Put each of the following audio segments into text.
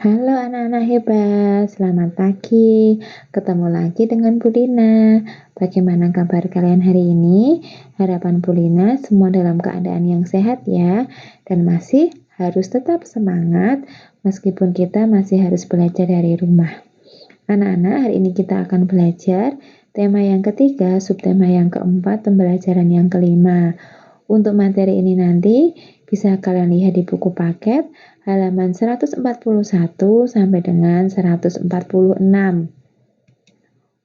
Halo anak-anak hebat, selamat pagi. Ketemu lagi dengan Bu Lina. Bagaimana kabar kalian hari ini? Harapan Bu Lina semua dalam keadaan yang sehat ya. Dan masih harus tetap semangat meskipun kita masih harus belajar dari rumah. Anak-anak, hari ini kita akan belajar tema yang ketiga, subtema yang keempat, pembelajaran yang kelima. Untuk materi ini nanti bisa kalian lihat di buku paket halaman 141 sampai dengan 146.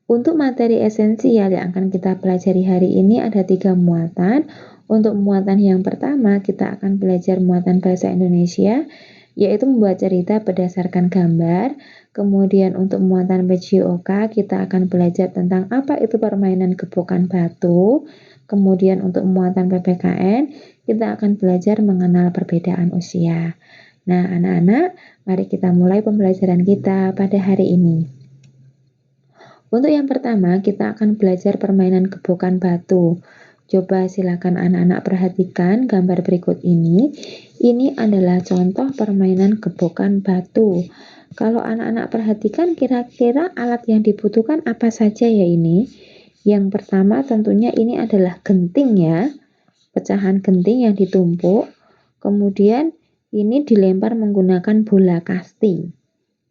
Untuk materi esensial yang akan kita pelajari hari ini ada 3 muatan. Untuk muatan yang pertama kita akan belajar muatan bahasa Indonesia, yaitu membuat cerita berdasarkan gambar. Kemudian untuk muatan PJOK kita akan belajar tentang apa itu permainan gebokan batu. Kemudian untuk muatan PPKN kita akan belajar mengenal perbedaan usia. Nah anak-anak, mari kita mulai pembelajaran kita pada hari ini. Untuk yang pertama kita akan belajar permainan gebokan batu. Coba silakan anak-anak perhatikan gambar berikut ini. Ini adalah contoh permainan gebokan batu. Kalau anak-anak perhatikan kira-kira alat yang dibutuhkan apa saja ya ini? Yang pertama tentunya ini adalah genting ya. Pecahan genting yang ditumpuk. Kemudian ini dilempar menggunakan bola kasti.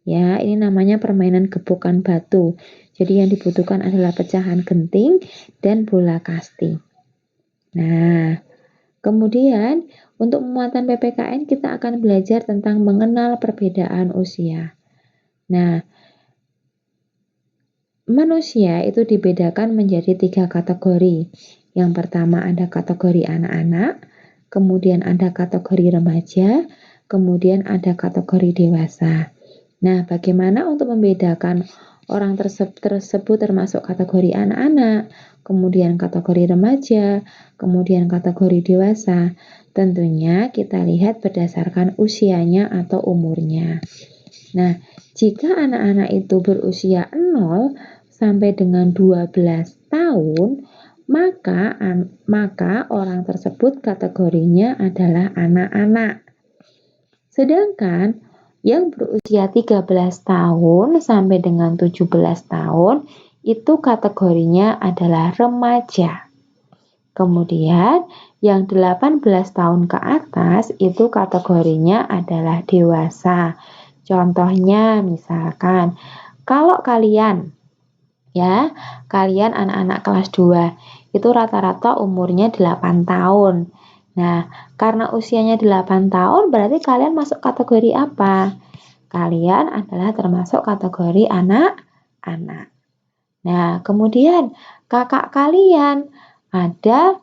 Ya, ini namanya permainan gebokan batu. Jadi yang dibutuhkan adalah pecahan genting dan bola kasti. Nah, kemudian untuk muatan PPKN kita akan belajar tentang mengenal perbedaan usia. Nah, manusia itu dibedakan menjadi 3 kategori. Yang pertama ada kategori anak-anak, kemudian ada kategori remaja, kemudian ada kategori dewasa. Nah, bagaimana untuk membedakan orang tersebut termasuk kategori anak-anak, kemudian kategori remaja, kemudian kategori dewasa? Tentunya kita lihat berdasarkan usianya atau umurnya. Nah, jika anak-anak itu berusia 0 sampai dengan 12 tahun, maka orang tersebut kategorinya adalah anak-anak. Sedangkan yang berusia 13 tahun sampai dengan 17 tahun itu kategorinya adalah remaja. Kemudian yang 18 tahun ke atas itu kategorinya adalah dewasa. Contohnya misalkan kalau kalian anak-anak kelas 2 itu rata-rata umurnya 8 tahun. Nah, karena usianya 8 tahun berarti kalian masuk kategori apa? Kalian adalah termasuk kategori anak-anak. Nah, kemudian kakak kalian ada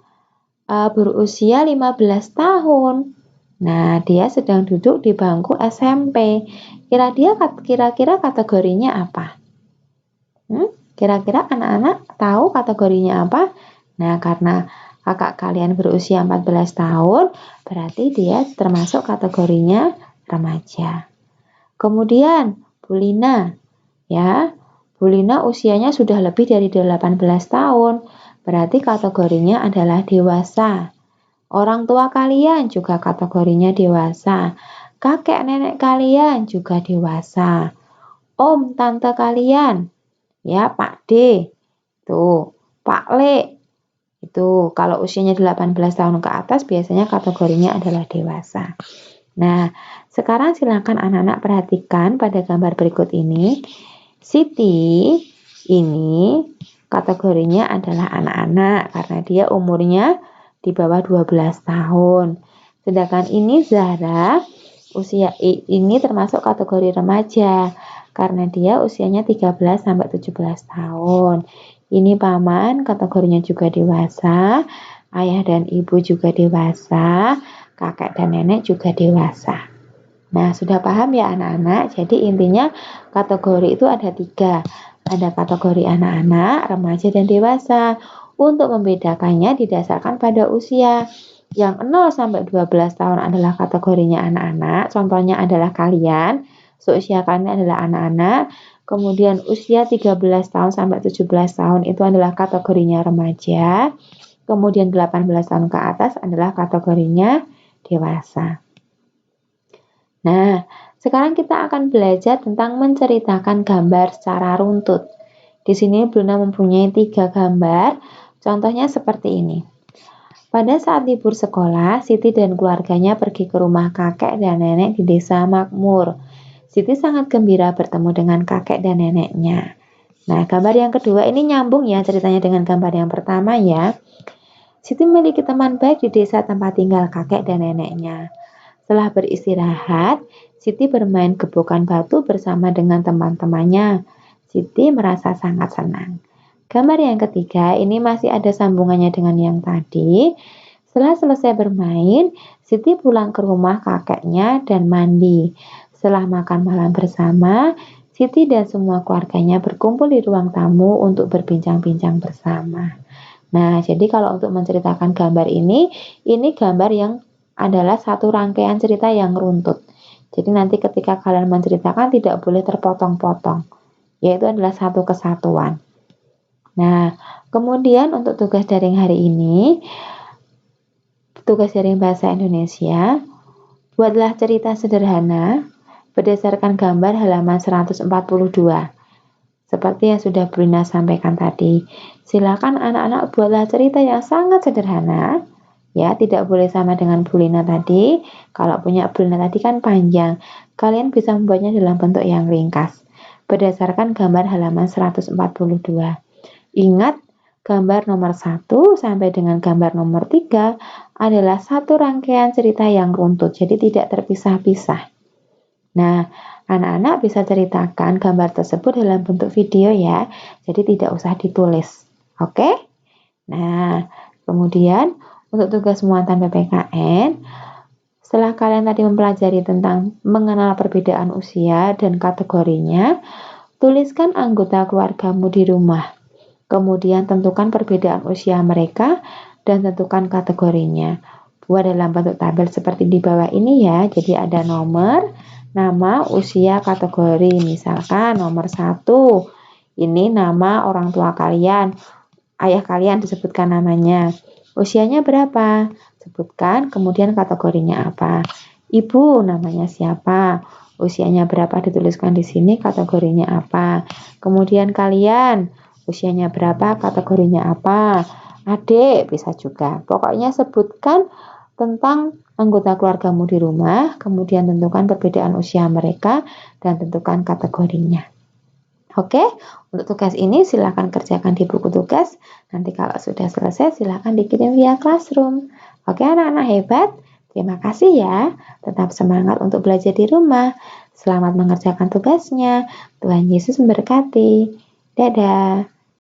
berusia 15 tahun. Nah, dia sedang duduk di bangku SMP. Kira-kira kategorinya apa? Kira-kira anak-anak tahu kategorinya apa? Nah, karena kakak kalian berusia 14 tahun, berarti dia termasuk kategorinya remaja. Kemudian, Bu Lina, ya, Bu Lina usianya sudah lebih dari 18 tahun, berarti kategorinya adalah dewasa. Orang tua kalian juga kategorinya dewasa. Kakek nenek kalian juga dewasa. Om, tante kalian, ya Pak D, tuh Pak Le, itu kalau usianya 18 tahun ke atas biasanya kategorinya adalah dewasa. Nah, sekarang silakan anak-anak perhatikan pada gambar berikut ini. Siti ini kategorinya adalah anak-anak karena dia umurnya di bawah 12 tahun. Sedangkan ini Zahra, usia ini termasuk kategori remaja karena dia usianya 13 sampai 17 tahun. Ini paman kategorinya juga dewasa, ayah dan ibu juga dewasa, kakek dan nenek juga dewasa. Nah, sudah paham ya anak-anak? Jadi intinya kategori itu ada 3. Ada kategori anak-anak, remaja dan dewasa. Untuk membedakannya didasarkan pada usia. Yang 0 sampai 12 tahun adalah kategorinya anak-anak. Contohnya adalah kalian. Seusia kalian adalah anak-anak. Kemudian usia 13 tahun sampai 17 tahun itu adalah kategorinya remaja. Kemudian 18 tahun ke atas adalah kategorinya dewasa. Nah, Sekarang kita akan belajar tentang menceritakan gambar secara runtut. Di sini Bruna mempunyai 3 gambar, contohnya seperti ini. Pada saat libur sekolah, Siti dan keluarganya pergi ke rumah kakek dan nenek di desa makmur. Siti sangat gembira bertemu dengan kakek dan neneknya. Nah, gambar yang kedua ini nyambung ya ceritanya dengan gambar yang pertama ya. Siti memiliki teman baik di desa tempat tinggal kakek dan neneknya. Setelah beristirahat, Siti bermain gebukan batu bersama dengan teman-temannya. Siti merasa sangat senang. Gambar yang ketiga ini masih ada sambungannya dengan yang tadi. Setelah selesai bermain, Siti pulang ke rumah kakeknya dan mandi. Setelah makan malam bersama, Siti dan semua keluarganya berkumpul di ruang tamu untuk berbincang-bincang bersama. Nah, jadi kalau untuk menceritakan gambar ini gambar yang adalah satu rangkaian cerita yang runtut. Jadi nanti ketika kalian menceritakan tidak boleh terpotong-potong, yaitu adalah satu kesatuan. Nah, kemudian untuk tugas daring hari ini, tugas daring bahasa Indonesia, buatlah cerita sederhana berdasarkan gambar halaman 142. Seperti yang sudah Bruna sampaikan tadi, silakan anak-anak buatlah cerita yang sangat sederhana. Ya, tidak boleh sama dengan Bruna tadi. Kalau punya Bruna tadi kan panjang. Kalian bisa membuatnya dalam bentuk yang ringkas. Berdasarkan gambar halaman 142. Ingat, gambar nomor 1 sampai dengan gambar nomor 3 adalah satu rangkaian cerita yang runtut, jadi tidak terpisah-pisah. Nah, anak-anak bisa ceritakan gambar tersebut dalam bentuk video ya, jadi tidak usah ditulis. Oke? Nah, kemudian untuk tugas muatan PPKN, setelah kalian tadi mempelajari tentang mengenal perbedaan usia dan kategorinya, tuliskan anggota keluargamu di rumah. Kemudian tentukan perbedaan usia mereka dan tentukan kategorinya. Buat dalam bentuk tabel seperti di bawah ini ya. Jadi ada nomor, nama, usia, kategori. Misalkan nomor 1, ini nama orang tua kalian. Ayah kalian disebutkan namanya. Usianya berapa? Sebutkan, kemudian kategorinya apa. Ibu namanya siapa? Usianya berapa dituliskan di sini, kategorinya apa. Kemudian kalian usianya berapa, kategorinya apa. Adik bisa juga. Pokoknya sebutkan tentang anggota keluargamu di rumah, kemudian tentukan perbedaan usia mereka dan tentukan kategorinya. Oke, untuk tugas ini silakan kerjakan di buku tugas. Nanti kalau sudah selesai silakan dikirim via Classroom. Oke anak-anak hebat, terima kasih ya. Tetap semangat untuk belajar di rumah. Selamat mengerjakan tugasnya. Tuhan Yesus memberkati. Dadah.